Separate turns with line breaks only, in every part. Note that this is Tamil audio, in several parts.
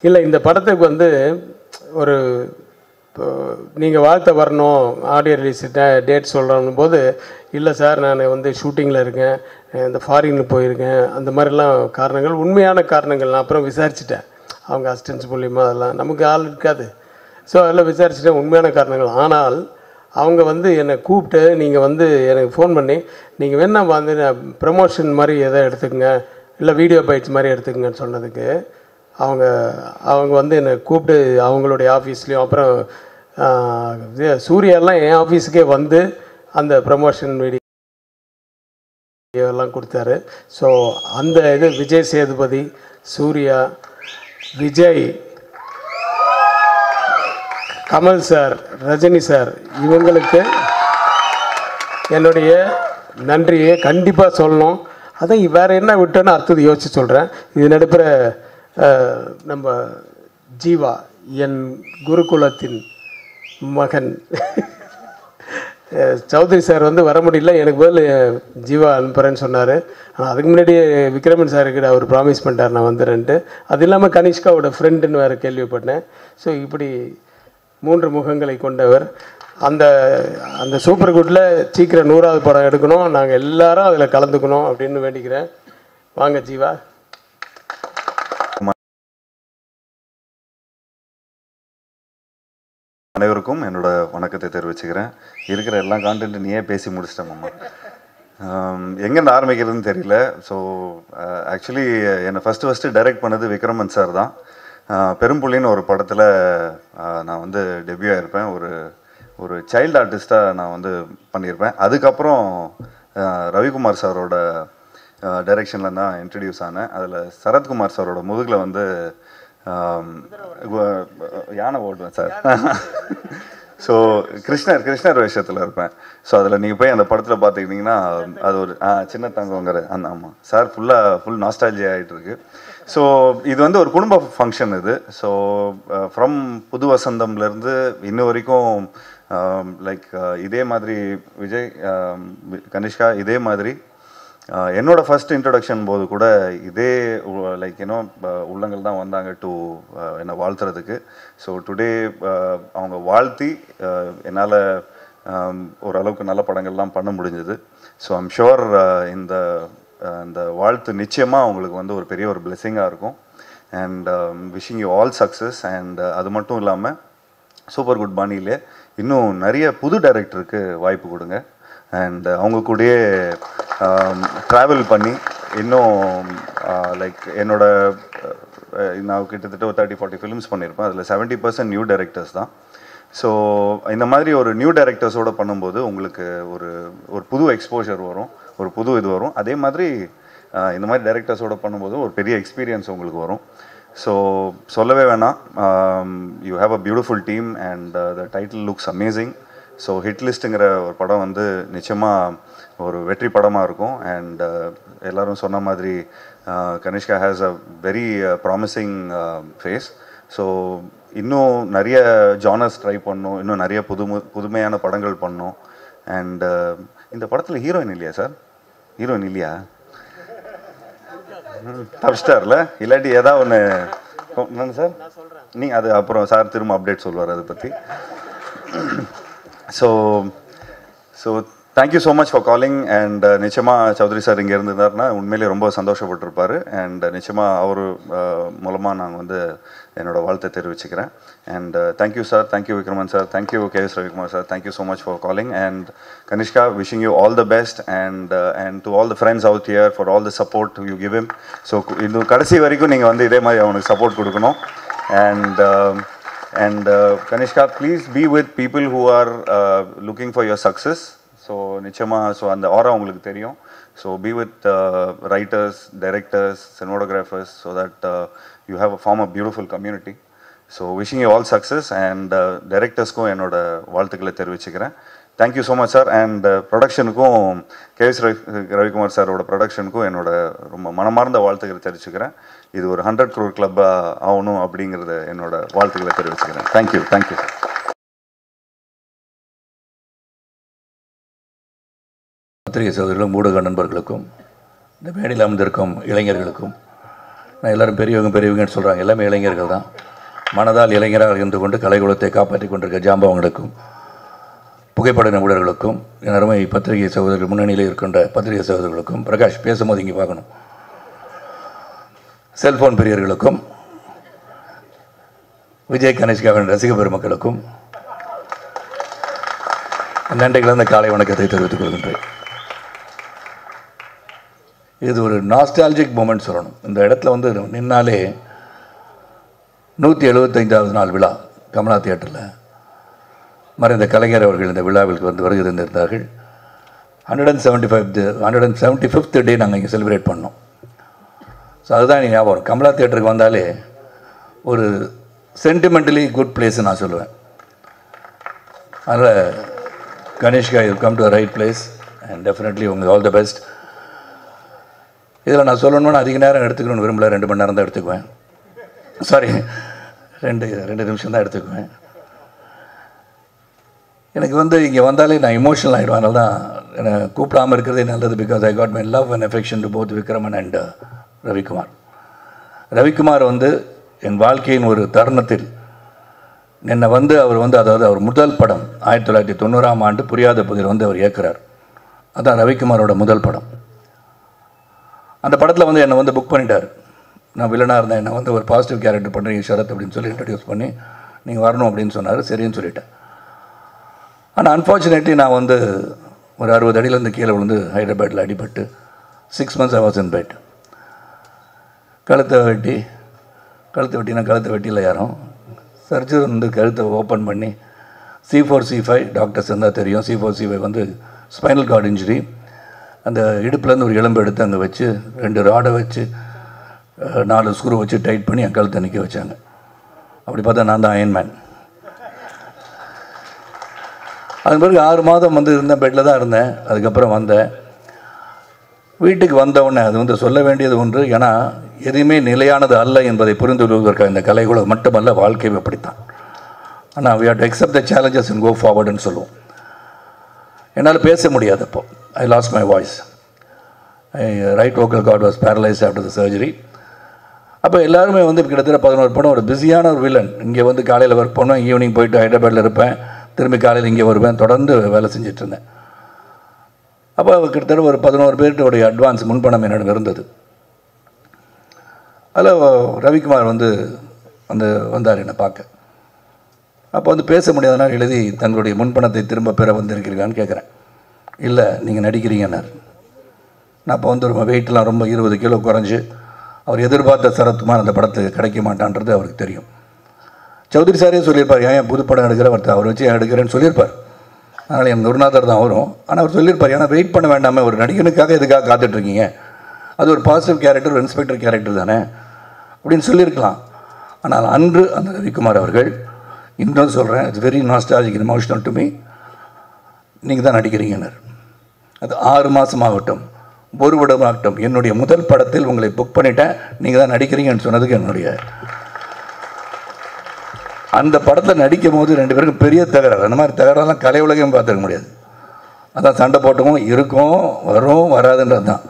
இல்லை இந்த படத்துக்கு வந்து ஒரு நீங்கள் வாழ்த்த வரணும் ஆடியோ ரிலீஸ் டேட் சொல்கிறோம் போது இல்லை சார் நான் வந்து ஷூட்டிங்கில் இருக்கேன், இந்த ஃபாரினில் போயிருக்கேன், அந்த மாதிரிலாம் காரணங்கள் உண்மையான காரணங்கள் நான் அப்புறம் விசாரிச்சுட்டேன். அவங்க அசிஸ்டன்ஸ் மூலிமா அதெல்லாம் நமக்கு ஆள் இருக்காது. ஸோ அதெல்லாம் விசாரிச்சுட்டேன் உண்மையான காரணங்கள். ஆனால் அவங்க வந்து என்னை கூப்பிட்டு நீங்கள் வந்து எனக்கு ஃபோன் பண்ணி நீங்கள் வேணால் வந்து ப்ரமோஷன் மாதிரி எதை எடுத்துக்கங்க, இல்லை வீடியோ பைட்ஸ் மாதிரி எடுத்துக்கங்கன்னு சொன்னதுக்கு அவங்க வந்து என்னை கூப்பிட்டு அவங்களுடைய ஆஃபீஸ்லேயும் அப்புறம் சூர்யாலாம் என் ஆஃபீஸுக்கே வந்து அந்த ப்ரமோஷன் வீடியோ எல்லாம் கொடுத்தாரு. ஸோ அந்த இது விஜய் சேதுபதி, சூர்யா, விஜய், கமல் சார், ரஜினி சார் இவங்களுக்கு என்னுடைய நன்றியை கண்டிப்பாக சொல்லணும். அதை வேறு என்ன விட்டோன்னு அடுத்தது யோசித்து சொல்கிறேன். இது நடுப்புற நம்ம ஜீவா, என் குருகுலத்தின் மகன் சௌத்ரி சார் வந்து வர முடியல, எனக்கு பதில் ஜீவா அனுப்புகிறேன்னு சொன்னார். ஆனால் அதுக்கு முன்னாடி விக்ரமன் சார்கிட்ட அவர் ப்ராமிஸ் பண்ணிட்டார் நான் வந்துடுறேன்ட்டு. அது இல்லாமல் கனிஷ்காவோட ஃப்ரெண்டுன்னு வேறு கேள்விப்பட்டேன். ஸோ இப்படி 3 முகங்களை கொண்டவர். அந்த அந்த சூப்பர் குட்டில் சீக்கிரம் 100வது படம் எடுக்கணும், நாங்கள் எல்லாரும் அதில் கலந்துக்கணும் அப்படின்னு வேண்டிக்கிறேன். வாங்க ஜீவா.
அனைவருக்கும் என்னோட வணக்கத்தை தெரிவிச்சுக்கிறேன். இருக்கிற எல்லா கான்டென்ட்டும் நீயே பேசி முடிச்சிட்டேன் மாமா. எங்கேருந்து ஆரம்பிக்கிறதுன்னு தெரியல. ஸோ ஆக்சுவலி என்னை ஃபஸ்ட்டு டைரக்ட் பண்ணது விக்ரமன் சார் தான். பெரும்புள்ளின்னு ஒரு படத்தில் நான் வந்து டெபியூ ஆகிருப்பேன். ஒரு சைல்டு ஆர்டிஸ்ட்டாக நான் வந்து பண்ணியிருப்பேன். அதுக்கப்புறம் ரவிக்குமார் சாரோட டைரெக்ஷனில் தான் இன்ட்ரடியூஸ் ஆனேன். அதில் சரத்குமார் சாரோட முதுகில் வந்து யானை ஓடுவேன் சார். ஸோ கிருஷ்ணர் வேஷத்தில் இருப்பேன். ஸோ அதில் நீங்கள் போய் அந்த படத்தில் பார்த்துக்கிட்டிங்கன்னா அது ஒரு சின்ன தங்கங்கிற அந்த ஆமாம் சார் ஃபுல் நாஸ்டாலஜி ஆகிட்டு இருக்கு. ஸோ இது வந்து ஒரு குடும்ப ஃபங்க்ஷன் இது. ஸோ ஃப்ரம் புது வசந்தம்லேருந்து இன்ன வரைக்கும் லைக் இதே மாதிரி விஜய், கனிஷ்கா இதே மாதிரி என்னோட ஃபர்ஸ்ட் இன்ட்ரடக்ஷன் போது கூட இதே லைக் உள்ளங்கள் தான் வந்தாங்க டு என்னை வாழ்த்துறதுக்கு. ஸோ டுடே அவங்க வாழ்த்தி என்னால் ஓரளவுக்கு நல்ல படங்கள்லாம் பண்ண முடிஞ்சது. ஸோ ஐம் ஷுர் இந்த வாழ்த்து நிச்சயமாக அவங்களுக்கு வந்து ஒரு பெரிய ஒரு பிளெஸிங்காக இருக்கும். And wishing you all success. And அது மட்டும் இல்லாமல் சூப்பர் குட் பாணியிலே இன்னும் நிறைய புது டைரக்டருக்கு வாய்ப்பு கொடுங்க. அண்ட் அவங்க கூடயே ட்ராவல் பண்ணி இன்னும் லைக் நான் கிட்டத்தட்ட ஒரு 30-40 ஃபிலிம்ஸ் பண்ணியிருப்பேன். அதில் 70% நியூ டைரக்டர்ஸ் தான். ஸோ இந்த மாதிரி ஒரு நியூ டைரக்டர்ஸோடு பண்ணும்போது உங்களுக்கு ஒரு புது எக்ஸ்போஷர் வரும், ஒரு புது இது வரும். அதே மாதிரி இந்த மாதிரி டைரக்டர்ஸோடு பண்ணும்போது ஒரு பெரிய எக்ஸ்பீரியன்ஸ் உங்களுக்கு வரும். ஸோ சொல்லவே வேணாம், you have a beautiful team and the title looks amazing. So hit லிஸ்ட்டுங்கிற ஒரு படம் வந்து நிச்சயமாக ஒரு வெற்றி படமாக இருக்கும். அண்ட் எல்லோரும் சொன்ன மாதிரி Kanishka has a very promising phase. So இன்னும் நிறைய ஜானர்ஸ் ட்ரை பண்ணணும், இன்னும் நிறைய புதுமையான படங்கள் பண்ணணும். அண்ட் இந்த படத்தில் ஹீரோயின் இல்லையா சார்? ஹீரோயின் இல்லையா? தப்ஸ்டார்ல இல்லாட்டி ஏதாவது ஒன்று என்னங்க சார்? நீங்கள் அது அப்புறம் சார் திரும்ப அப்டேட் சொல்லுவார் அதை பற்றி. So thank you so much for calling. And நிச்சயமாக சௌத்ரி சார் இங்கே இருந்திருந்தாருன்னா உண்மையிலே ரொம்ப சந்தோஷப்பட்டிருப்பார். அண்ட் நிச்சயமாக அவர் மூலமாக நாங்கள் வந்து என்னோட வாழ்த்தை தெரிவிச்சுக்கிறேன். And thank you sir, thank you Vikraman sir, thank you KS Ravikumar sir, thank you so much for calling. And Kanishka, wishing you all the best. And to all the friends out here for all the support you give him. So இன்னும் கடைசி வரைக்கும் நீங்கள் வந்து இதே மாதிரி அவனுக்கு சப்போர்ட் கொடுக்கணும். And Kanishka, please be with people who are looking for your success. So நிச்சயமா ஸோ அந்த ஆரா உங்களுக்கு தெரியும். So be with writers, directors, cinematographers so that you have a form a beautiful community. So wishing you all success. And directorsக்கும் என்னோட வாழ்த்துக்களை தெரிவிச்சுக்கிறேன். Thank you so much sir. And ப்ரொடக்ஷனுக்கும் KS ரவிக்குமார் சாரோட ப்ரொடக்ஷனுக்கும் என்னோட ரொம்ப மனமார்ந்த வாழ்த்துக்களை தெரிவிச்சுக்கிறேன். இது ஒரு 100 crore கிளப்பாக ஆகணும் அப்படிங்கிறத என்னோட வாழ்த்துக்களை தெரிவிச்சுக்கிறேன். தேங்க்யூ.
பத்திரிகை சகோதரர்களும் ஊடக நண்பர்களுக்கும் இந்த மேடையில் அமர்ந்திருக்கும் இளைஞர்களுக்கும் நான் எல்லோரும் பெரியவங்கன்னு சொல்கிறாங்க, எல்லாமே இளைஞர்கள் தான். மனதால் இளைஞராக இருந்து கொண்டு கலைக்குலத்தை காப்பாற்றி கொண்டிருக்க ஜாம்பவங்களுக்கும் புகைப்பட நிபுணர்களுக்கும் என் அருமை பத்திரிகை சகோதரர்கள் முன்னணியில் இருக்கின்ற பத்திரிகை சகோதரர்களுக்கும், பிரகாஷ் பேசும்போது இங்கே பார்க்கணும், செல்ஃபோன் பிரியர்களுக்கும், விஜய் கணேஷ்காவின் ரசிக பெருமக்களுக்கும் நன்றி கலந்த காலை வணக்கத்தை தெரிவித்துக் கொள்கின்றேன். இது ஒரு நாஸ்டாலஜிக் மூமெண்ட் சொல்லணும். இந்த இடத்துல வந்து நின்னாலே 175வது நாள் விழா கமலா தியேட்டரில் மறைந்த கலைஞர் அவர்கள் இந்த விழாவிற்கு வந்து வருகை தந்திருந்தார்கள். 175th டே நாங்கள் இங்கே செலிப்ரேட் பண்ணோம். ஸோ அதுதான் ஞாபகம். கமலா தியேட்டருக்கு வந்தாலே ஒரு சென்டிமெண்டலி குட் பிளேஸ்ன்னு நான் சொல்லுவேன். அதனால் கணேஷ்கா, you come to right place and definitely உங்களுக்கு ஆல் த பெஸ்ட். இதில் நான் சொல்லணும்னா அதிக நேரம் எடுத்துக்கணும்னு விரும்பல, 2 மணி நேரம் தான் எடுத்துக்குவேன். சாரி, 2 நிமிஷம் தான் எடுத்துக்குவேன். எனக்கு வந்து இங்கே வந்தாலே நான் இமோஷனல் ஆகிடுவேன். அதனால தான் என்னை கூப்பிடாமல் இருக்கிறதே நல்லது. Because I got my love and affection to both Vikraman and Ravikumar. Ravikumar வந்து என் வாழ்க்கையின் ஒரு தருணத்தில் என்னை வந்து அவர் வந்து, அதாவது அவர் முதல் படம் 1990ஆம் ஆண்டு புரியாத புதிர் வந்து அவர் இயக்குறார். அதுதான் ரவிக்குமாரோட முதல் படம். அந்த படத்தில் வந்து என்னை வந்து புக் பண்ணிட்டார். நான் வில்லனாக இருந்தேன். என்னை வந்து ஒரு பாசிட்டிவ் கேரக்டர் பண்ணுறீங்க ஷரத் அப்படின்னு சொல்லி இன்ட்ரடியூஸ் பண்ணி நீங்கள் வரணும் அப்படின்னு சொன்னார். சரின்னு சொல்லிட்டேன். ஆனால் அன்ஃபார்ச்சுனேட்லி நான் வந்து ஒரு 60 அடியிலேருந்து கீழே விழுந்து ஹைதராபாத்தில் அடிபட்டு 6 months I was in bed. கழுத்தை வெட்டியில் யாரும் சர்ஜரி வந்து கழுத்தை ஓப்பன் பண்ணி C4 C5 டாக்டர்ஸ் இருந்தால் தெரியும். C4 C5 வந்து ஸ்பைனல் கார்டு இன்ஜுரி. அந்த இடுப்புலேருந்து ஒரு எலும்பு எடுத்து அங்கே வச்சு 2 ராடை வச்சு 4 ஸ்க்ரூ வச்சு டைட் பண்ணி என் கழுத்தை நிற்க வச்சாங்க. அப்படி பார்த்தா நான் தான் அயன்மேன். அது பிறகு 6 மாதம் வந்து இருந்தேன், பெட்டில் தான் இருந்தேன். அதுக்கப்புறம் வந்தேன். வீட்டுக்கு வந்தவுடனே அது வந்து சொல்ல வேண்டியது ஒன்று. ஏன்னா எதுவுமே நிலையானது அல்ல என்பதை புரிந்து கொள்வதற்காக இந்த கலைக்குழு மட்டுமல்ல, வாழ்க்கையும் அப்படித்தான். ஆனால் we have to accept the challenges and go forwardன்னு சொல்லுவோம். என்னால் பேச முடியாது. அப்போ I lost my voice. Right vocal cord was paralyzed after the surgery. அப்போ எல்லாருமே வந்து கிட்டத்தட்ட 11 படம், ஒரு பிஸியான ஒரு வில்லன். இங்கே வந்து காலையில் ஒர்க் பண்ணோம், ஈவினிங் போயிட்டு ஹைதராபாத்தில் இருப்பேன், திரும்பி காலையில் இங்கே வருவேன், தொடர்ந்து வேலை செஞ்சிட்ருந்தேன். அப்போ கிட்டத்தட்ட ஒரு 11 பேர்கிட்ட அட்வான்ஸ் முன்பணம் என்னிடம் இருந்தது. அதில் ரவிக்குமார் வந்து வந்தார் என்னை பார்க்க. அப்போ வந்து பேச முடியாதனால் எழுதி தங்களுடைய முன்பணத்தை திரும்ப பெற வந்திருக்கிறீங்களான்னு கேட்குறேன். இல்லை, நீங்கள் நடிக்கிறீங்கன்னார். நான் அப்போ வந்து ஒரு வெயிட்லாம் ரொம்ப 20 கிலோ குறைஞ்சி, அவர் எதிர்பார்த்த சரத்குமார் அந்த படத்துக்கு கிடைக்க மாட்டான்றது அவருக்கு தெரியும். சௌத்ரி சாரே சொல்லியிருப்பார், ஏன் புது படம் எடுக்கிற அவர் வச்சு எடுக்கிறேன்னு சொல்லியிருப்பார். அதனால் என் குருநாதர் தான் வரும். ஆனால் அவர் சொல்லியிருப்பார், ஏன்னா வெயிட் பண்ண வேண்டாமல், ஒரு நடிகனுக்காக எதுக்காக காத்துட்ருக்கீங்க, அது ஒரு பாசிட்டிவ் கேரக்டர், ஒரு இன்ஸ்பெக்டர் கேரக்டர் தானே அப்படின்னு சொல்லியிருக்கலாம். ஆனால் அன்று அந்த ரவிக்குமார் அவர்கள், இன்னும் சொல்கிறேன், it's very nostalgic emotional to me, நீங்கள் தான் நடிக்கிறீங்கன்னார். அது 6 மாதம் ஆகட்டும், 1 வருடம் ஆகட்டும், என்னுடைய முதல் படத்தில் உங்களை புக் பண்ணிட்டேன், நீங்கள் தான் நடிக்கிறீங்கன்னு சொன்னதுக்கு என்னுடைய அந்த படத்தில் நடிக்கும் போது 2 பேருக்கும் பெரிய தகராறு. அந்த மாதிரி தகராறுலாம் கலை உலகம் பார்த்துக்க முடியாது. அதான் சண்டை போட்டவும் இருக்கும், வரும், வராதுன்றது தான்.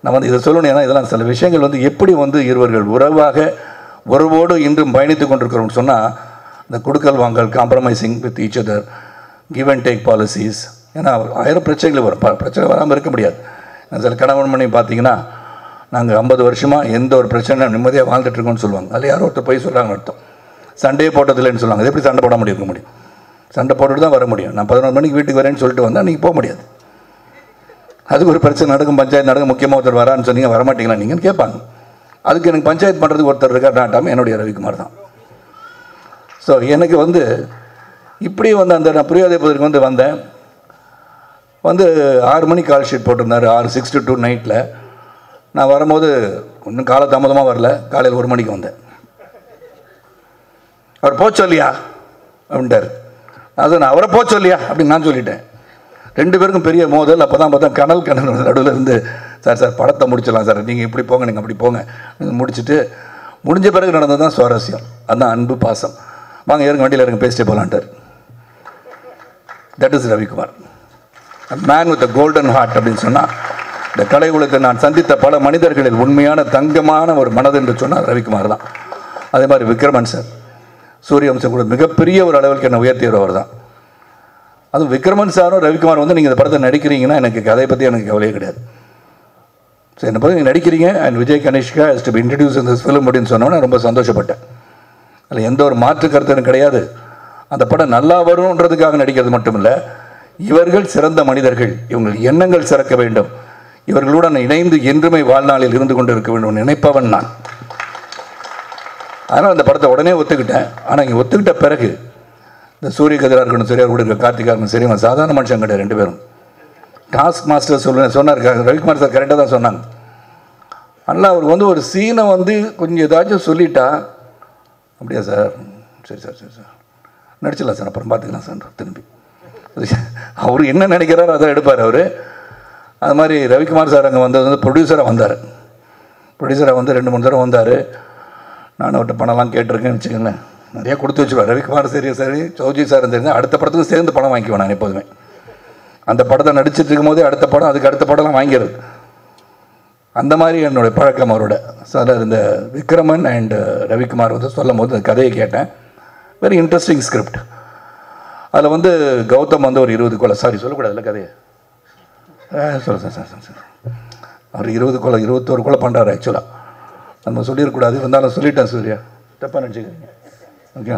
நம்ம வந்து இதை சொல்லணும். ஏன்னா இதெல்லாம் சில விஷயங்கள் வந்து எப்படி வந்து இருவர்கள் உறவாக உறவோடு இன்றும் பயணித்து கொண்டிருக்கிறோம்னு சொன்னால், இந்த கொடுக்கல் வாங்கல், compromising with each other, give and take policies. ஏன்னா 1000 பிரச்சனைகள் வரும், பிரச்சனை வராமல் இருக்க முடியாது. சில கணவன் மனைவி பார்த்தீங்கன்னா, நாங்கள் 50 வருஷமாக எந்த ஒரு பிரச்சனை நிம்மதியாக வாழ்ந்துட்டுருக்கோம்னு சொல்லுவாங்க. அதில் யாரோ ஒருத்தர் போய் சொல்கிறாங்கன்னு அர்த்தம். சண்டையே போட்டதில்லைன்னு சொல்லுவாங்க. அது எப்படி சண்டை போட முடியும்? சண்டை போட்டுட்டு தான் வர முடியும். நான் 11 மணிக்கு வீட்டுக்கு வரேன்னு சொல்லிட்டு வந்தால் நீங்கள் போக முடியாது. அதுக்கு ஒரு பிரச்சனை நடக்கும், பஞ்சாயத்து நடக்கும், முக்கியமாக ஒருத்தர் வரான்னு சொன்னீங்க, வரமாட்டீங்களா நீங்கன்னு கேட்பாங்க. அதுக்கு எனக்கு பஞ்சாயத்து பண்ணுறதுக்கு ஒருத்தர் இருக்கார், நாட்டாமல் என்னுடைய ரவிக்குமார் தான். ஸோ எனக்கு வந்து இப்படி வந்து அந்த நான் புரியாத போதற்கு வந்தேன். 6 மணிக்கு கால் ஷீட் போட்டிருந்தார், 6 to 2 நைட்டில். நான் வரும்போது இன்னும் காலதாமதமாக வரல, காலையில் 1 மணிக்கு வந்தேன். அவர் போச்சொல்லியா அப்படின்ட்டார். நான் அவரை போச்சொல்லியா அப்படின்னு நான் சொல்லிட்டேன். 2 பேருக்கும் பெரிய மோதல். அப்போ தான் பார்த்தா கனல் நடுவில் இருந்து, சார் படத்தை முடிச்சிடலாம் சார், நீங்கள் இப்படி போங்க, நீங்கள் அப்படி போங்க முடிச்சுட்டு, முடிஞ்ச பிறகு நடந்தது தான் சுவாரஸ்யம். அதுதான் அன்பு, பாசம். வாங்க ஏறுங்க, வண்டியில் இருங்க, பேசிட்டே போகலான்ட்டார். That is Ravikumar, man with a golden heart அப்படின்னு சொன்னால் இந்த கலை உலகத்தில் நான் சந்தித்த பல மனிதர்களில் உண்மையான தங்கமான ஒரு மனது என்று சொன்னால் ரவிக்குமார் தான். அதே மாதிரி விக்ரமன் சார், சூரியவம்சம் கூட மிகப்பெரிய ஒரு அளவுக்கு என்னை உயர்த்தியவர் தான். அதுவும் விக்ரமன் சாரும் ரவிக்குமார் வந்து நீங்கள் இந்த படத்தை நடிக்கிறீங்கன்னா எனக்கு கதையை பற்றி எனக்கு கவலையே கிடையாது. ஸோ என்னை பற்றி நீங்கள் நடிக்கிறீங்க and Vijay Kanishka is to be introduce in this film அப்படின்னு சொன்னோன்னே ரொம்ப சந்தோஷப்பட்டேன். அதில் எந்த ஒரு மாற்று கருத்து எனக்கு கிடையாது. அந்த படம் நல்லா வரும்ன்றதுக்காக நடிக்கிறது மட்டும் இல்லை, இவர்கள் சிறந்த மனிதர்கள், இவங்கள் எண்ணங்கள் சிறக்க வேண்டும், இவர்களுடன் இணைந்து என்றுமே வாழ்நாளில் இருந்து கொண்டு இருக்க வேண்டும் நினைப்பவன் நான். அதனால் அந்த படத்தை உடனே ஒத்துக்கிட்டேன். ஆனால் இங்கே ஒத்துக்கிட்ட பிறகு இந்த சூரிய கதிராக இருக்கணும், சரியாக கூட இருக்க கார்த்திகா இருக்கணும், சரி சாதாரண மனுஷன் கிடையாது, 2 பேரும் டாஸ்க் மாஸ்டர் சொன்னார். ரவிக்குமார் சார் கரெக்டாக தான் சொன்னாங்க. அதனால் அவருக்கு வந்து ஒரு சீனை வந்து கொஞ்சம் ஏதாச்சும் சொல்லிட்டா, அப்படியா சார், சரி சார் சரி சார் நடிச்சிடலாம் சார், அப்புறம் பார்த்துக்கலாம் சார், திரும்பி அவர் என்ன நினைக்கிறாரோ அதை எடுப்பார் அவர். அது மாதிரி ரவிக்குமார் சார் அங்கே வந்தது வந்து ப்ரொடியூசராக வந்தார். ப்ரொடியூசராக வந்து 2-3 தடவை வந்தார். நானும் அவர்கிட்ட பணம்லாம் கேட்டிருக்கேன்னு வச்சுக்கோங்களேன், நிறையா கொடுத்து வச்சுருவார். ரவிக்குமார் சரி சௌஜி சார் தெரிஞ்சு அடுத்த படத்துக்கு சேர்ந்து பணம் வாங்கிக்குவேன் நான் எப்போதுமே. அந்த படத்தை நடிச்சிட்டு இருக்கும் போதே அடுத்த படம், அதுக்கு அடுத்த படம்லாம் வாங்கிடுறது, அந்த மாதிரி என்னுடைய பழக்கம் அவரோட. சார் இந்த விக்ரமன் அண்ட் ரவிக்குமார் வந்து சொல்லும் போது அந்த கதையை கேட்டேன். Very interesting script. அதில் வந்து கௌதம் வந்து ஒரு 20 கொலை, சாரி சொல்லக்கூடாதுல்ல கதையை, சொல்ல சார் சார் அவர் 20 கொலை 21 கொலை பண்ணுறாரு. ஆக்சுவலாக நம்ம சொல்லிடக்கூடாது, இருந்தாலும் சொல்லிட்டேன். சூர்யா தப்பாக நினச்சிக்கிறீங்க, ஓகே.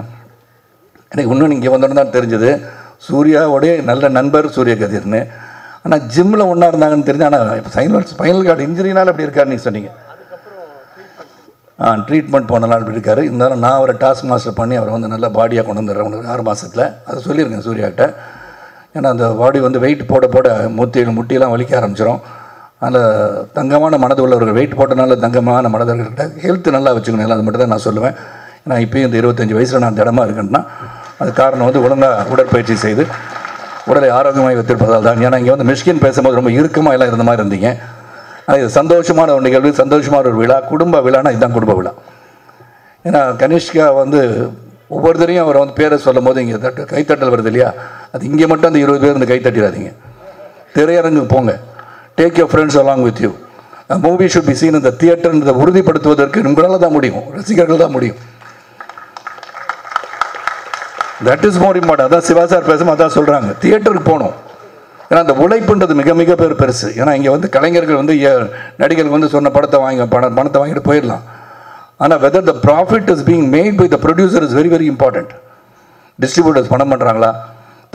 எனக்கு இன்னும் இங்கே வந்தோன்னு தான் தெரிஞ்சது சூர்யாவோடைய நல்ல நண்பர் சூரிய கதிர்னு. ஆனால் ஜிம்மில் ஒன்றா இருந்தாங்கன்னு தெரிஞ்சு. ஆனால் இப்போ ஸ்பைனல் கார்டு இன்ஜுரினால் அப்படி இருக்காருன்னு நீங்கள் சொன்னீங்க. ட்ரீட்மெண்ட் போனலாம் அப்படி இருக்காரு. இருந்தாலும் நான் அவரை டாஸ்க் மாஸ்டர் பண்ணி அவரை வந்து நல்லா பாடியாக கொண்டு வந்துடுறேன் உனக்கு 6 மாதத்தில். அதை சொல்லியிருக்கேன் சூர்யாக்கிட்ட. ஏன்னா அந்த பாடி வந்து வெயிட் போட போட முட்டியெல்லாம் வலிக்க ஆரம்பிச்சிடும். அதில் தங்கமான மனது உள்ளவர்கள் வெயிட் போட்டனால தங்கமான மனதர்கள்கிட்ட ஹெல்த்து நல்லா வச்சுக்கணும். எல்லாம் அது மட்டும் தான் நான் சொல்லுவேன். ஏன்னா இப்போயும் இந்த 25 வயசில் நான் திடமாக இருக்கேன்னா அது காரணம் வந்து ஒழுங்காக உடற்பயிற்சி செய்து உடலை ஆரோக்கியமாக வைத்திருப்பதால் தான். ஏன்னா இங்கே வந்து மிஷ்கின் பேசும்போது ரொம்ப இறுக்கமாக எல்லாம் இருந்த மாதிரி இருந்தீங்க. ஆனால் இது சந்தோஷமான ஒரு நிகழ்வு, சந்தோஷமான ஒரு விழா, குடும்ப விழானா இதுதான் குடும்ப விழா. ஏன்னா கனிஷ்கா வந்து ஒவ்வொருத்தரையும் அவரை வந்து பேரை சொல்லும் போது இங்கே கைத்தட்டல் வருது இல்லையா, அது இங்கே மட்டும் அந்த 20 பேர் வந்து கைத்தட்டிடாதீங்க. திரையரங்குக்கு போங்க, take your friends along with you. Movie should be seen இந்த தியேட்டர்ன்றதை உறுதிப்படுத்துவதற்கு உங்களால் தான் முடியும், ரசிகர்கள் தான் முடியும். That is more important. அதான் சிவா சார் பேசும் அதான் சொல்கிறாங்க, தியேட்டருக்கு போகணும். ஏன்னா அந்த உழைப்புன்றது மிக மிக பெருசு. ஏன்னா இங்கே வந்து கலைஞர்கள் வந்து நடிகர்கள் வந்து சொன்ன படத்தை பணத்தை வாங்கிட்டு போயிடலாம். ஆனால் whether the profit is being made by the producer is very very important. Distributors பணம் பண்ணுறாங்களா,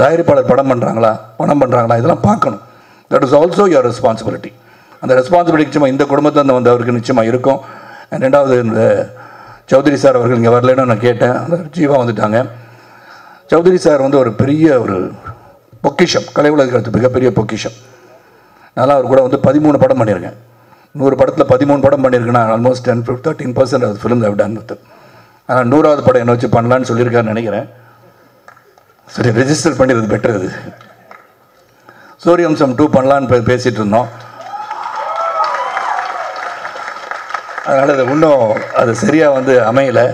தயாரிப்பாளர் பணம் பண்ணுறாங்களா, இதெல்லாம் பார்க்கணும். That is also your responsibility. அந்த ரெஸ்பான்சிபிலிட்டி நிச்சயமாக இந்த குடும்பத்தில் வந்து அவருக்கு நிச்சயமாக இருக்கும். அண்ட் 2வது இந்த சௌத்ரி சார் அவர்கள் இங்கே வரலன்னு நான் கேட்டேன். அந்த ஜீவா வந்துட்டாங்க. சௌத்ரி சார் வந்து ஒரு பெரிய ஒரு பொக்கிஷம், கலை உலகத்து மிகப்பெரிய பொக்கிஷம். அதனால் அவர் கூட வந்து 13 படம் பண்ணியிருக்கேன். 100 படத்தில் 13 படம் பண்ணியிருக்கேன்னா almost 13% of film I done with. ஆனால் 100வது படம் என்ன வச்சு பண்ணலான்னு சொல்லியிருக்காருன்னு நினைக்கிறேன். சரி ரெஜிஸ்டர் பண்ணிடுறது பெட்டர். இது சூரியவம்சம் 2 பண்ணலான்னு பேசிகிட்டு இருந்தோம். அதனால் அது இன்னும் அது சரியாக வந்து அமையலை.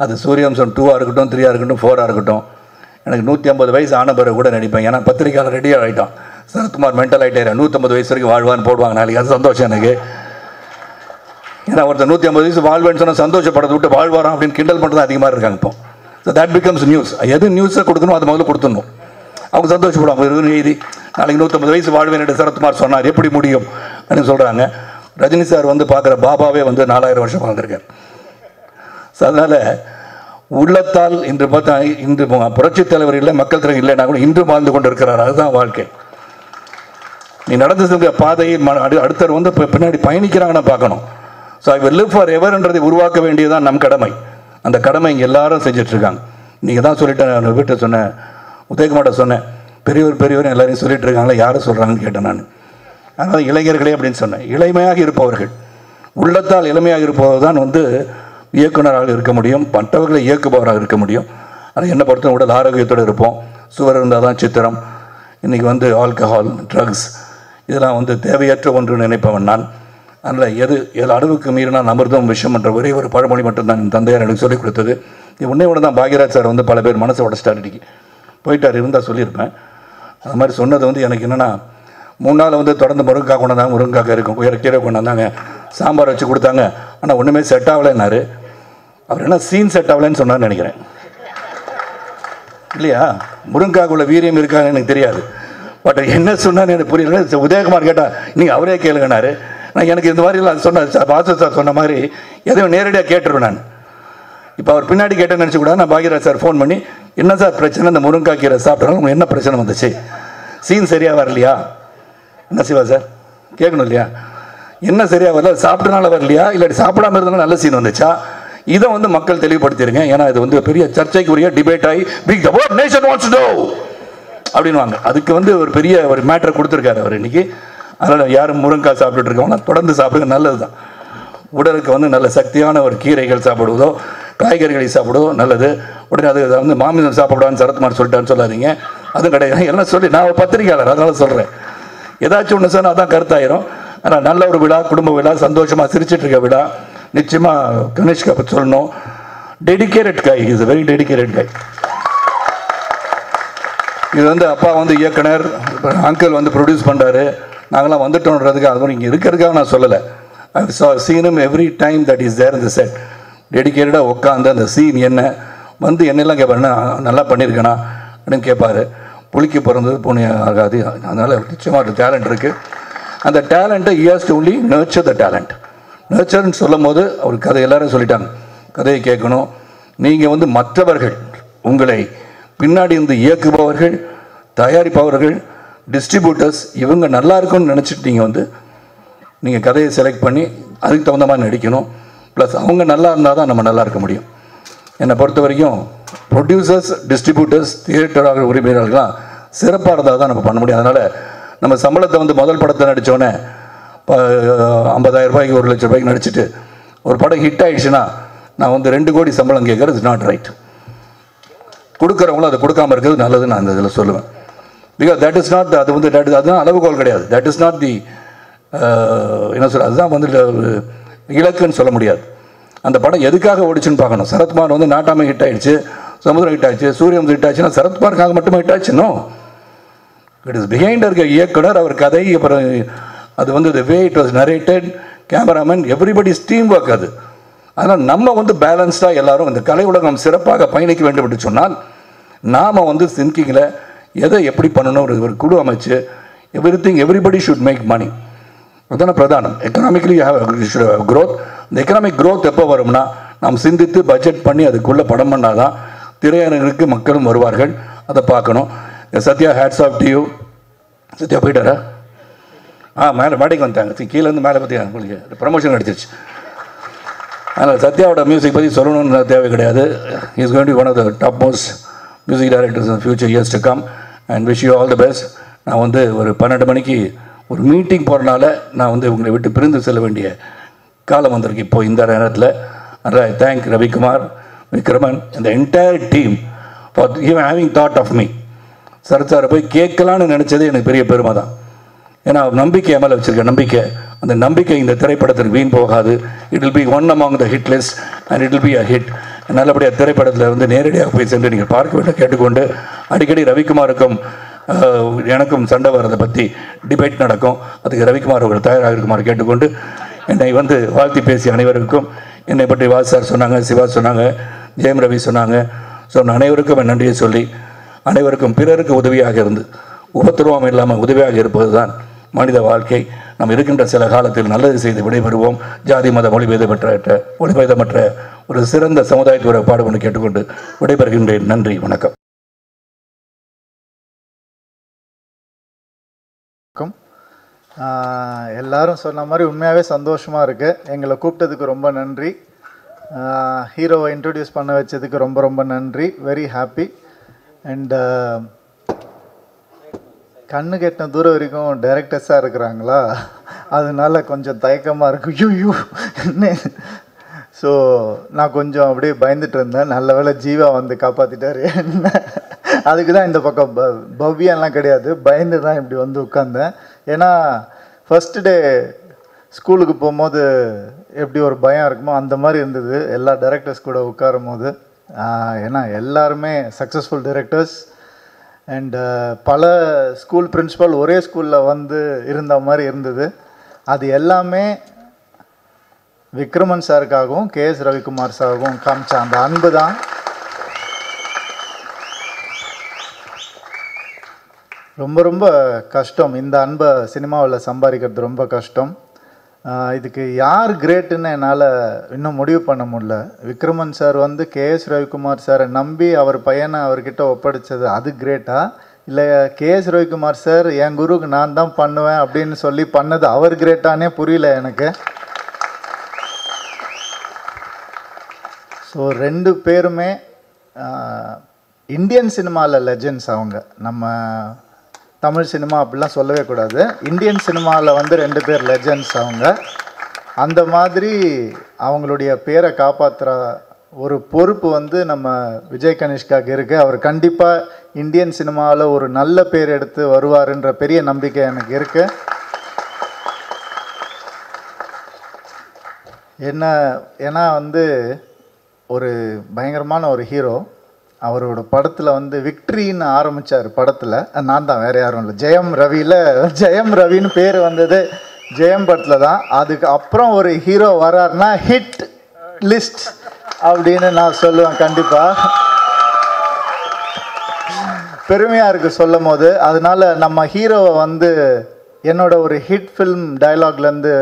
அது சூரியவம்சம் 2ஆக இருக்கட்டும், 3ஆக இருக்கட்டும், 4ஆக இருக்கட்டும். எனக்கு 150 வயசு ஆன பிறகு கூட நடிப்பேன். ஏன்னா பத்திரிக்கையாளர் ரெடியாக ஆகிட்டான். சரத்குமார் மென்டல் ஆகிட்டே 150 வயசு வரைக்கும் வாழ்வான்னு போடுவாங்க நாளைக்கு. அது சந்தோஷம் எனக்கு. ஏன்னா ஒருத்தர் 150 வயசு வாழ்வேன்னு சொன்னால் சந்தோஷப்படத்தை விட்டு வாழ்வாராம் அப்படின்னு கிண்டல் பண்ணுறது அதிகமாக இருக்காங்க இப்போ. So that becomes news. எது நியூஸை கொடுக்கணும் அது முதல்ல கொடுத்துடணும். அவங்க சந்தோஷப்படுவாங்க. ஒரு எழுதி நாளைக்கு 150 வயசு வாழ்வேன் என்று சரத்குமார் சொன்னார், எப்படி முடியும் அப்படின்னு சொல்கிறாங்க. ரஜினி சார் வந்து பார்க்குற பாபாவே வந்து 4000 வருஷம் வாழ்ந்திருக்கார். ஸோ அதனால் உள்ளத்தால் இன்று பார்த்தா இன்று புரட்சித் தலைவர் இல்லை, மக்கள் தலைவர் இல்லைன்னா கூட இன்று வாழ்ந்து கொண்டு இருக்கிறார். அதுதான் வாழ்க்கை. நீ நடந்து சென்ற பாதையில் அடுத்தவர் வந்து பின்னாடி பயணிக்கிறாங்கன்னு பார்க்கணும். So I will live for எவர்ன்றதை உருவாக்க வேண்டியதுதான் நம் கடமை. அந்த கடமை இங்கே எல்லாரும் செஞ்சிட்ருக்காங்க. நீங்கள் தான் சொல்லிட்டேன், நான் வீட்டை சொன்னேன், உதயகுமார்ட்ட சொன்னேன், பெரியவர் எல்லாரையும் சொல்லிட்டு இருக்காங்களா, யாரை சொல்கிறாங்கன்னு கேட்டேன் நான். அதனால் இளைஞர்களே அப்படின்னு சொன்னேன். இளமையாக இருப்பவர்கள், உள்ளத்தால் இளமையாக இருப்பவர் தான் வந்து இயக்குநராக இருக்க முடியும், மற்றவர்களை இயக்குபவராக இருக்க முடியும். ஆனால் என்னை பொறுத்த உடல் ஆரோக்கியத்தோடு இருப்போம். சுவர் இருந்தால் தான் சித்திரம். இன்றைக்கி வந்து ஆல்கஹால், ட்ரக்ஸ் இதெல்லாம் வந்து தேவையற்ற ஒன்று நினைப்பவன் நான். அதனால் எது அளவுக்கு மீறினால் அமிர்தம் விஷம் என்ற ஒரே ஒரு பழமொழி மட்டும்தான் என் தந்தையார் எனக்கு சொல்லிக் கொடுத்தது. உடனே தான் பாக்யராஜ் சார் வந்து பல பேர் மனசை உடச்சிட்டார். போயிட்டார், இருந்தால் சொல்லியிருப்பேன். அது மாதிரி சொன்னது வந்து எனக்கு என்னென்னா 3 நாள் வந்து தொடர்ந்து முருங்கைக்காய் கொண்டாந்தாங்க, முருங்கைக்காய் இருக்கும், கீரை கொண்டாந்தாங்க, சாம்பார் வச்சு கொடுத்தாங்க. ஆனால் ஒன்றுமே செட் ஆகலைன்னாரு. அவர் என்ன சீன் செட் ஆகலைன்னு சொன்னார்னு நினைக்கிறேன் இல்லையா? முருங்கைக்காய்க்குள்ள வீரியம் இருக்கான்னு எனக்கு தெரியாது. பட் என்ன சொன்னான்னு எனக்கு புரியல. உதயகுமார் கேட்டால் நீங்கள் அவரே கேளுங்கன்னாரு. நான் எனக்கு இந்த மாதிரிலாம் சொன்ன பாசு சார் சொன்ன மாதிரி எதையும் நேரடியாக கேட்டுருவேன் நான். இப்போ அவர் பின்னாடி கேட்டேன்னு நினச்சி கூட நான் பாக்யராஜ் சார் ஃபோன் பண்ணி, என்ன சார் பிரச்சனை, இந்த முருங்கைக்காய் கீரை சாப்பிட்றாங்க, உங்களுக்கு என்ன பிரச்சனை வந்துச்சு, சீன் சரியாக வரலையா, என்ன சிவா சார் கேட்கணும் இல்லையா, என்ன சரியாக வரல, சாப்பிட்டனால வரலையா, இல்லாட்டி சாப்பிடாம இருந்தாலும் நல்ல சீன் வந்துச்சா, இதை வந்து மக்கள் தெளிவுபடுத்திருங்க. ஏன்னா இது வந்து பெரிய சர்ச்சைக்குரிய டிபேட் ஆகி big the world nation wants to know அப்படின்வாங்க. அதுக்கு வந்து ஒரு பெரிய ஒரு மேட்டரை கொடுத்துருக்காரு அவர் இன்னைக்கு. அதனால் யாரும் முருங்கைக்காய் சாப்பிட்டுட்டு இருக்கவங்க தொடர்ந்து சாப்பிடுங்க, நல்லது தான். உடலுக்கு வந்து நல்ல சக்தியான ஒரு கீரைகள் சாப்பிடுவதோ காய்கறிகளை சாப்பிடுவதோ நல்லது. உடனே அது வந்து மாமிசம் சாப்பிடுவான்னு சரத்குமார் சொல்லிட்டான்னு சொல்லாதீங்க, அதுவும் கிடையாது. எல்லாம் சொல்லி நான் ஒரு பத்திரிகையாளர், அதனால சொல்கிறேன். ஏதாச்சும் ஒன்று சொன்னால் அதான் கருத்தாயிரும். ஆனால் நல்ல ஒரு விழா, குடும்ப விழா, சந்தோஷமாக சிரிச்சிட்டு இருக்க விழா. நிச்சயமாக கணேஷ்கா பற்றி சொல்லணும். Dedicated guy, is very dedicated guy. இது வந்து அப்பா வந்து இயக்குனர், அங்கிள் வந்து ப்ரொடியூஸ் பண்ணுறாரு, நாங்களாம் வந்துட்டோன்றதுக்கு அது மாதிரி இங்கே இருக்கிறதுக்காக நான் சொல்லலை. I seen him every time that is there in the set. டெடிக்கேட்டடாக உட்காந்து அந்த சீன் என்ன வந்து என்னெல்லாம் கேட்பாருன்னா, நல்லா பண்ணியிருக்கேனா அப்படின்னு கேட்பார். புளிக்கு பிறந்தது பூனை ஆகாது. அதனால் நிச்சயமாக டேலண்ட் இருக்குது. அந்த டேலண்ட்டை he has to only nurture the talent. நர்ச்சர்ன்னு சொல்லும் போது அவர் கதை எல்லாரும் சொல்லிட்டாங்க, கதையை கேட்கணும். நீங்கள் வந்து மற்றவர்கள், உங்களை பின்னாடி இருந்து இயக்குபவர்கள், தயாரிப்பவர்கள், டிஸ்ட்ரிபியூட்டர்ஸ், இவங்க நல்லா இருக்கும்னு நினச்சிட்டு நீங்கள் கதையை செலக்ட் பண்ணி அதுக்கு தகுந்த மாதிரி நடிக்கணும். ப்ளஸ் அவங்க நல்லா இருந்தால் தான் நம்ம நல்லா இருக்க முடியும். என்னை பொறுத்த வரைக்கும் ப்ரொடியூசர்ஸ், டிஸ்ட்ரிபியூட்டர்ஸ், தியேட்டர் உரிமையாளர்கள்லாம் சிறப்பாக இருந்தால் தான் நம்ம பண்ண முடியும். அதனால் நம்ம சம்பளத்தை வந்து முதல் படத்தை நடித்தோன்னே 50,000 ரூபாய்க்கு 1 லட்சம் ரூபாய்க்கு நடிச்சுட்டு ஒரு படம் ஹிட் ஆகிடுச்சுன்னா நான் வந்து 2 கோடி சம்பளம் கேட்குறது இஸ் நாட் ரைட். கொடுக்குறவங்களும் அதை கொடுக்காமல் இருக்கிறது நல்லதுன்னு நான் அந்த இதில் சொல்லுவேன். பிகாஸ் தட் இஸ் நாட், அது வந்து அதுதான் அளவுகோல் கிடையாது. தட் இஸ் நாட் தி என்ன சொல்ற, அதுதான் வந்து இலக்குன்னு சொல்ல முடியாது. அந்த படம் எதுக்காக ஓடிச்சுன்னு பார்க்கணும். சரத்குமார் வந்து நாட்டாமை ஹிட் ஆகிடுச்சு, சமுதிரம் ஹிட் ஆகிடுச்சு, சூரியன் ஹிட் ஆச்சுன்னா சரத்குமாருக்காக மட்டுமே ஹிட் ஆச்சுன்னோ, இட் இஸ் பிஹைண்ட் இருக்க இயக்குனர், அவர் கதை, அப்புறம் அது வந்து the way it was narrated, cameraman, everybody's team work அது. அதனால் நம்ம வந்து பேலன்ஸ்டாக எல்லாரும் இந்த கலை உலகம் சிறப்பாக பயணிக்க வேண்டும் என்று சொன்னால் நாம் வந்து திங்கிங்கில் எதை எப்படி பண்ணணும் ஒரு குழு அமைச்சு எவ்ரிபடி ஷுட் மேக் மணி. அதுதானே பிரதானம். Economically growth. இந்த எக்கனாமிக் க்ரோத் எப்போ வரும்னா நாம் சிந்தித்து பட்ஜெட் பண்ணி அதுக்குள்ளே படம் பண்ணால் தான் திரையரங்குக்கு மக்களும் வருவார்கள். அதை பார்க்கணும். Sathya, hats off to you. Sathya போயிட்டாரா? மேலே மேடைக்கு வந்துட்டாங்க, கீழேருந்து மேலே பற்றி உங்களுக்கு ப்ரமோஷன் கிடச்சிருச்சு. அதனால் சத்யாவோட மியூசிக் பற்றி சொல்லணும்னு தேவை கிடையாது. Is going to be one of the top most music directors in future years to come and wish you all the best. நான் வந்து ஒரு 12 மணிக்கு ஒரு மீட்டிங் போகிறனால நான் வந்து உங்களை விட்டு பிரிந்து செல்ல வேண்டிய காலம் வந்திருக்கு இப்போது இந்த நேரத்தில். அதனால் ஐ தேங்க் ரவிக்குமார், விக்ரமன், இந்த entire team for having thought of me. Sarath சாரை போய் கேட்கலான்னு நினச்சதே எனக்கு பெரிய பெருமை தான். ஏன்னா நம்பிக்கை மேலே வச்சுருக்க நம்பிக்கை, அந்த நம்பிக்கை இந்த திரைப்படத்திற்கு வீண் போகாது. It will be one among the hit list and it will be a hit. நல்லபடியாக திரைப்படத்தில் வந்து நேரடியாக போய் சென்று நீங்கள் பார்க்க வேண்டும் கேட்டுக்கொண்டு, அடிக்கடி ரவிக்குமாருக்கும் எனக்கும் சண்டை வரதை பற்றி டிபேட் நடக்கும். அதுக்கு ரவிக்குமார் அவர்கள் தயாராக இருக்குமாறு கேட்டுக்கொண்டு, என்னை வந்து வாழ்த்தி பேசிய அனைவருக்கும், என்னை பற்றி வாஸ் சார் சொன்னாங்க, சிவா சொன்னாங்க, ஜெயம் ரவி சொன்னாங்க, சொன்ன அனைவருக்கும் என் நன்றியை சொல்லி, அனைவருக்கும் பிறருக்கு உதவியாக இருந்து உபத்திரவம் இல்லாமல் உதவியாக இருப்பது தான் மனித வாழ்க்கை. நாம் இருக்கின்ற சில காலத்தில் நல்லது செய்து விடைபெறுவோம். ஜாதி மத மொழிபேதமற்ற ஒரு சிறந்த சமுதாயத்துறை பாடுபட்டு கேட்டுக்கொண்டு விடைபெறுகின்றேன். நன்றி, வணக்கம்.
எல்லாரும் சொன்ன மாதிரி உண்மையாகவே சந்தோஷமாக இருக்குது. எங்களை கூப்பிட்டதுக்கு ரொம்ப நன்றி. ஹீரோவை இன்ட்ரடியூஸ் பண்ண வச்சதுக்கு ரொம்ப ரொம்ப நன்றி. Very happy. அண்ட் கண்ணு கெட்டின தூரம் வரைக்கும் டைரக்டர்ஸாக இருக்கிறாங்களா, அதனால கொஞ்சம் தயக்கமாக இருக்கும். யூ என்ன. ஸோ நான் கொஞ்சம் அப்படியே பயந்துட்டு இருந்தேன். நல்ல வேளை ஜீவா வந்து காப்பாற்றிட்டார் என்ன. அதுக்கு தான் இந்த பக்கம் பவ்யாலாம் கிடையாது, பயந்து தான் இப்படி வந்து உட்காந்தேன். ஏன்னா ஃபஸ்ட்டு டே ஸ்கூலுக்கு போகும்போது எப்படி ஒரு பயம் இருக்குமோ அந்த மாதிரி இருந்தது எல்லா டைரக்டர்ஸ் கூட உட்காரும் போது. ஏன்னா எல்லாருமே சக்ஸஸ்ஃபுல் டைரக்டர்ஸ் அண்ட் பல ஸ்கூல் பிரின்சிபல் ஒரே ஸ்கூலில் வந்து இருந்த மாதிரி இருந்தது. அது எல்லாமே விக்ரமன் சாருக்காகவும் கேஎஸ் ரவிக்குமார் சாருக்கும் காமிச்ச அந்த அன்பு தான் ரொம்ப ரொம்ப கஷ்டம். இந்த அன்பை சினிமாவில் சம்பாதிக்கிறது ரொம்ப கஷ்டம். இதுக்கு யார் கிரேட்டுன்னு என்னால் இன்னும் முடிவு பண்ண முடியல. விக்ரமன் சார் வந்து கேஎஸ் ரவிக்குமார் சாரை நம்பி அவர் பையனை அவர்கிட்ட ஒப்படைச்சது அது கிரேட்டா, இல்லை கேஎஸ் ரவிக்குமார் சார் என் குருவுக்கு நான் தான் பண்ணுவேன் அப்படின்னு சொல்லி பண்ணது அவர் கிரேட்டானே புரியல எனக்கு. ஸோ 2 பேருமே இந்தியன் சினிமாவில் லெஜெண்ட்ஸ். அவங்க நம்ம தமிழ் சினிமா அப்படிலாம் சொல்லவே கூடாது. இந்தியன் சினிமாவில் வந்து 2 பேர் லெஜெண்ட்ஸ் அவங்க. அந்த மாதிரி அவங்களுடைய பேரை காப்பாற்றுற ஒரு பொறுப்பு வந்து நம்ம விஜய் கனிஷ்காக்கு இருக்குது. அவர் கண்டிப்பாக இந்தியன் சினிமாவில் ஒரு நல்ல பேர் எடுத்து வருவாருன்ற பெரிய நம்பிக்கை எனக்கு இருக்குது. ஏன்னா வந்து ஒரு பயங்கரமான ஒரு ஹீரோ. அவரோட படத்தில் வந்து விக்ட்ரின்னு ஆரம்பித்தார். படத்தில் நான் தான், வேறு யாரும் இல்லை. ஜெயம் ரவின்னு பேர் வந்தது ஜெயம் படத்தில் தான். அதுக்கு அப்புறம் ஒரு ஹீரோ வராருன்னா ஹிட் லிஸ்ட் அப்படின்னு நான் சொல்லுவேன். கண்டிப்பாக பெருமையாக இருக்குது சொல்லும் போது. அதனால் நம்ம ஹீரோவை வந்து என்னோட ஒரு ஹிட் ஃபில்ம் டைலாக்லேருந்து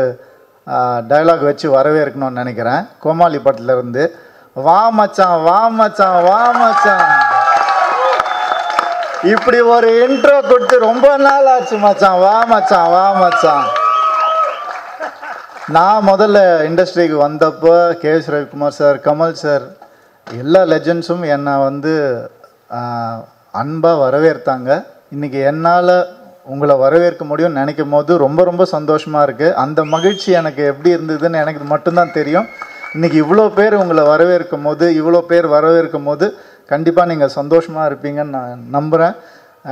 டைலாக் வச்சு வரவேற்கணும்னு நினைக்கிறேன். கோமாளி படத்துலேருந்து, வா மச்சான் வா மச்சான் வா மச்சான், இப்படி ஒரு இன்ட்ரோ கொடுத்து ரொம்ப நாள் ஆச்சு மச்சான், வா மச்சான் வா மச்சான். நான் முதல்ல இண்டஸ்ட்ரிக்கு வந்தப்போ KS Ravikumar sir, Kamal sir, எல்லா லெஜெண்ட்ஸும் என்னை வந்து அன்பாக வரவேற்றாங்க. இன்றைக்கி என்னால் உங்களை வரவேற்க முடியும்னு நினைக்கும் போது ரொம்ப ரொம்ப சந்தோஷமாக இருக்குது. அந்த மகிழ்ச்சி எனக்கு எப்படி இருந்ததுன்னு எனக்கு மட்டும்தான் தெரியும். இன்றைக்கி இவ்வளோ பேர் உங்களை வரவேற்கும் போது கண்டிப்பாக நீங்கள் சந்தோஷமாக இருப்பீங்கன்னு நான் நம்புகிறேன்.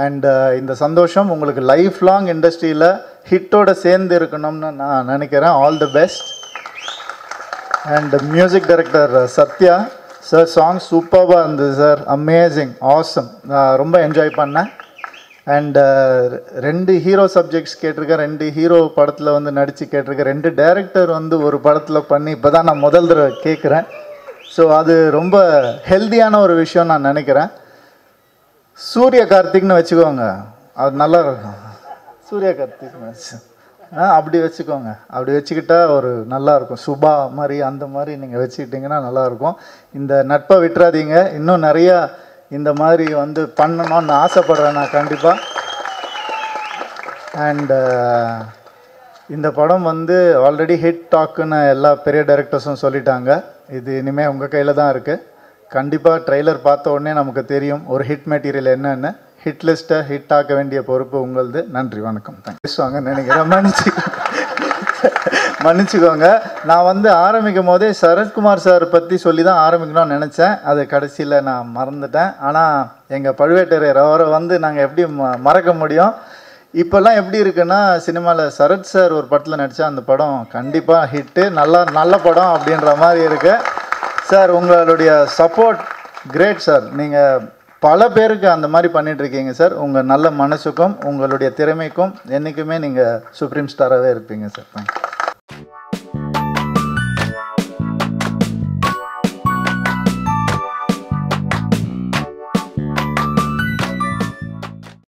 அண்ட் இந்த சந்தோஷம் உங்களுக்கு லைஃப் லாங் இண்டஸ்ட்ரியில் ஹிட்டோடு சேர்ந்து இருக்கணும்னு நான் நினைக்கிறேன். All the best. And music director Sathya sir, song சூப்பராக இருந்தது சார், அமேசிங், ஆசம், ரொம்ப என்ஜாய் பண்ணேன். அண்ட் 2 ஹீரோ சப்ஜெக்ட்ஸ் கேட்டிருக்கேன், 2 ஹீரோ படத்தில் வந்து நடித்து கேட்டிருக்கேன், 2 டைரக்டர் வந்து ஒரு படத்தில் பண்ணி இப்போ தான் நான் முதல் தடவை கேட்குறேன். ஸோ அது ரொம்ப ஹெல்த்தியான ஒரு விஷயம் நான் நினைக்கிறேன். சூர்ய கார்த்திக்னு வச்சுக்கோங்க, அது நல்லா இருக்கும். சூர்ய கார்த்திக்னு அப்படி வச்சுக்கோங்க. அப்படி வச்சுக்கிட்டா ஒரு நல்லாயிருக்கும். சுபா மாதிரி அந்த மாதிரி நீங்கள் வச்சுக்கிட்டிங்கன்னா நல்லாயிருக்கும். இந்த நட்பை விட்டுறாதீங்க. இன்னும் நிறையா இந்த மாதிரி வந்து பண்ணணும்னு ஆசைப்பட்றேன் நான் கண்டிப்பாக. அண்டு இந்த படம் வந்து ஆல்ரெடி ஹிட் டாக்குன்னு எல்லா பெரிய டைரக்டர்ஸும் சொல்லிட்டாங்க. இது இனிமேல் உங்கள் கையில் தான் இருக்குது. கண்டிப்பாக ட்ரெய்லர் பார்த்த உடனே நமக்கு தெரியும் ஒரு ஹிட் மெட்டீரியல் என்னென்னு. ஹிட் லிஸ்ட்டை ஹிட் ஆக்க வேண்டிய பொறுப்பு உங்களது. நன்றி, வணக்கம். பேசுவாங்கன்னு நினைக்கிறேன், மன்னிச்சுக்கோங்க. நான் வந்து ஆரம்பிக்கும் போதே சரத்குமார் சார் பற்றி சொல்லி தான் ஆரம்பிக்கணும்னு நினச்சேன். அது கடைசியில் நான் மறந்துட்டேன். ஆனால் எங்கள் பழுவேட்டரையர் அவரை வந்து நாங்கள் எப்படி மறக்க முடியும்? இப்போல்லாம் எப்படி இருக்குன்னா, சினிமாவில் சரத் சார் ஒரு படத்தில் நடித்தா அந்த படம் கண்டிப்பாக ஹிட்டு, நல்ல படம் அப்படின்ற மாதிரி இருக்குது. சார் உங்களுடைய சப்போர்ட் கிரேட் சார். நீங்கள் பல பேருக்கு அந்த மாதிரி பண்ணிகிட்ருக்கீங்க சார். உங்கள் நல்ல மனசுக்கும் உங்களுடைய திறமைக்கும் என்றைக்குமே நீங்கள் சுப்ரீம் ஸ்டாராகவே இருப்பீங்க சார். தேங்க்யூ.